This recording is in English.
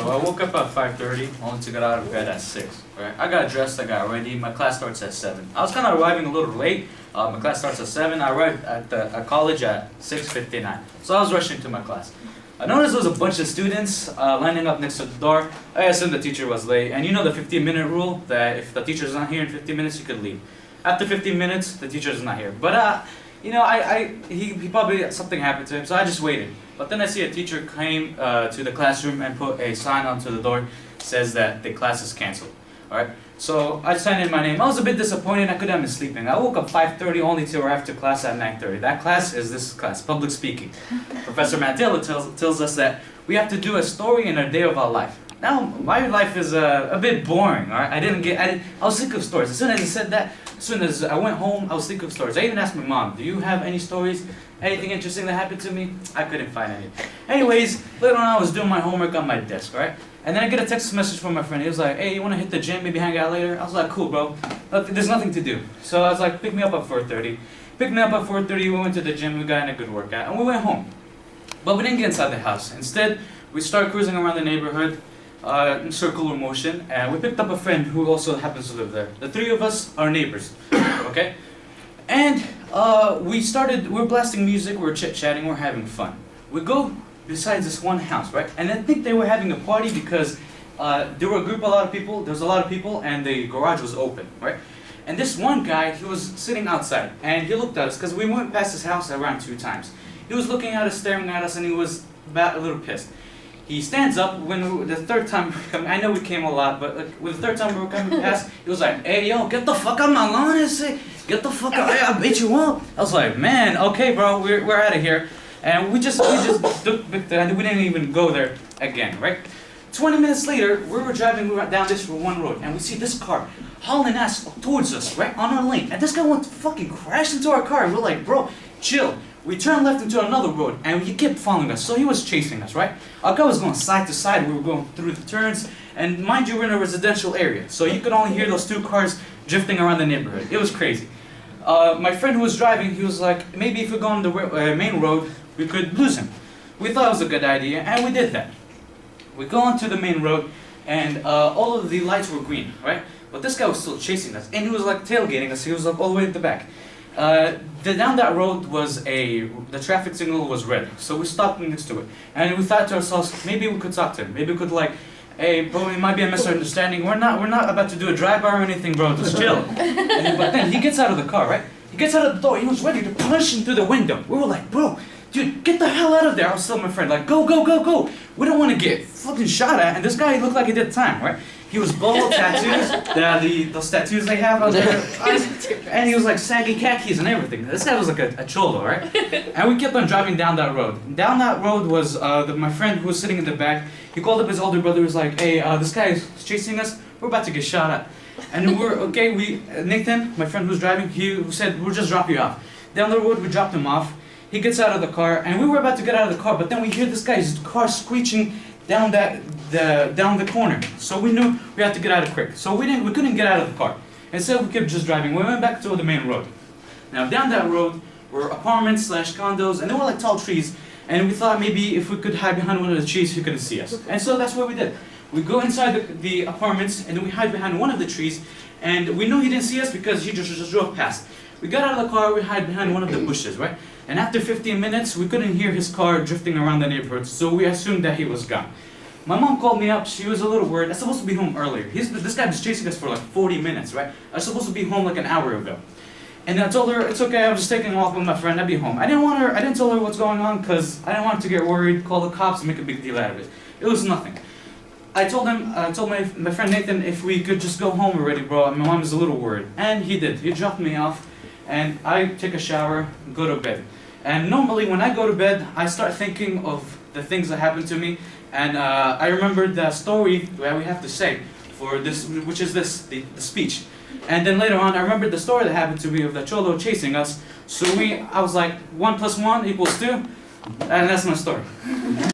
So I woke up at 5:30, only to get out of bed at 6. Right? I got dressed, I got ready. My class starts at 7. I was kind of arriving a little late. My class starts at 7. I arrived at college at 6:59. So I was rushing to my class. I noticed there was a bunch of students lining up next to the door. I assumed the teacher was late. And you know the 15-minute rule, that if the teacher's not here in 15 minutes, you could leave. After 15 minutes, the teacher's not here. But he probably, something happened to him, so I just waited. But then I see a teacher came to the classroom and put a sign onto the door, says that the class is canceled. Alright, so I signed in my name. I was a bit disappointed, I could have been sleeping. I woke up 5:30 only to arrive to class at 9:30. That class is this class, public speaking. Professor Matt Taylor tells us that we have to do a story in a day of our life. Now, my life is a bit boring, alright? I was sick of stories. As soon as he said that, as soon as I went home, I was sick of stories. I even asked my mom, do you have any stories? Anything interesting that happened to me? I couldn't find any. Anyways, later on I was doing my homework on my desk, right? And then I get a text message from my friend. He was like, hey, you want to hit the gym, maybe hang out later? I was like, cool, bro. There's nothing to do. So I was like, pick me up at 4:30. Picked me up at 4:30, we went to the gym, we got in a good workout, and we went home. But we didn't get inside the house. Instead, we started cruising around the neighborhood, in circular motion, and we picked up a friend who also happens to live there. The three of us are neighbors, okay? And we were blasting music, we were chit-chatting, we were having fun. We go besides this one house, right? And I think they were having a party because there were a lot of people, and the garage was open, right? And this one guy, he was sitting outside, and he looked at us, because we went past his house around 2 times. He was looking at us, staring at us, and he was about a little pissed. He stands up the third time we were coming. I know we came a lot, but with the third time we were coming past, he was like, hey, yo, get the fuck out my lawn, get the fuck out, I bet you won't. I was like, man, okay, bro, we're out of here. And we just took and we didn't even go there again, right? 20 minutes later, we were driving down this one road, and we see this car hauling ass towards us, right, on our lane. And this guy went to fucking crash into our car, and we're like, bro, chill. We turned left into another road, and he kept following us, so he was chasing us, right? Our car was going side to side, we were going through the turns, and mind you, we're in a residential area, so you could only hear those 2 cars drifting around the neighborhood. It was crazy. My friend who was driving, he was like, maybe if we go on the main road, we could lose him. We thought it was a good idea, and we did that. We go onto the main road, and all of the lights were green, right? But this guy was still chasing us, and he was like tailgating us, he was like all the way at the back. Down that road was the traffic signal was red, so we stopped next to it, and we thought to ourselves, maybe we could talk to him, maybe we could like, hey bro, it might be a misunderstanding, we're not about to do a drive-by or anything, bro, just chill. But then he gets out of the car, right? He gets out of the door, he was ready to punch him through the window. We were like, bro, dude, get the hell out of there. I was telling my friend, like, go, go, go, go. We don't want to get fucking shot at, and this guy looked like he did time, right? He was bald, tattoos, those tattoos they have on their eyes, and he was like saggy khakis and everything. This guy was like a cholo, right? And we kept on driving down that road. Down that road was my friend who was sitting in the back. He called up his older brother. He was like, hey, this guy is chasing us. We're about to get shot at. And Nathan, my friend who's driving, he said, we'll just drop you off. Down the road, we dropped him off. He gets out of the car, and we were about to get out of the car, but then we hear this guy's car screeching down the corner. So we knew we had to get out of quick. So we couldn't get out of the car. Instead, we kept just driving. We went back to the main road. Now down that road were apartments / condos, and they were like tall trees. And we thought maybe if we could hide behind one of the trees, he couldn't see us. And so that's what we did. We go inside the apartments, and then we hide behind one of the trees. And we knew he didn't see us because he just drove past. We got out of the car, we hide behind one of the bushes, right? And after 15 minutes, we couldn't hear his car drifting around the neighborhood, so we assumed that he was gone. My mom called me up, she was a little worried. I was supposed to be home earlier. This guy was chasing us for like 40 minutes, right? I was supposed to be home like an hour ago. And I told her, it's okay, I was just taking a walk with my friend, I'd be home. I didn't tell her what's going on, because I didn't want her to get worried, call the cops, and make a big deal out of it. It was nothing. I told my friend Nathan if we could just go home already, bro. My mom is a little worried. And he did. He dropped me off, and I take a shower, go to bed. And normally when I go to bed, I start thinking of the things that happened to me, and I remembered the story that we have to say for this, which is the speech. And then later on, I remembered the story that happened to me of the cholo chasing us. So I was like, 1 + 1 = 2, and that's my story.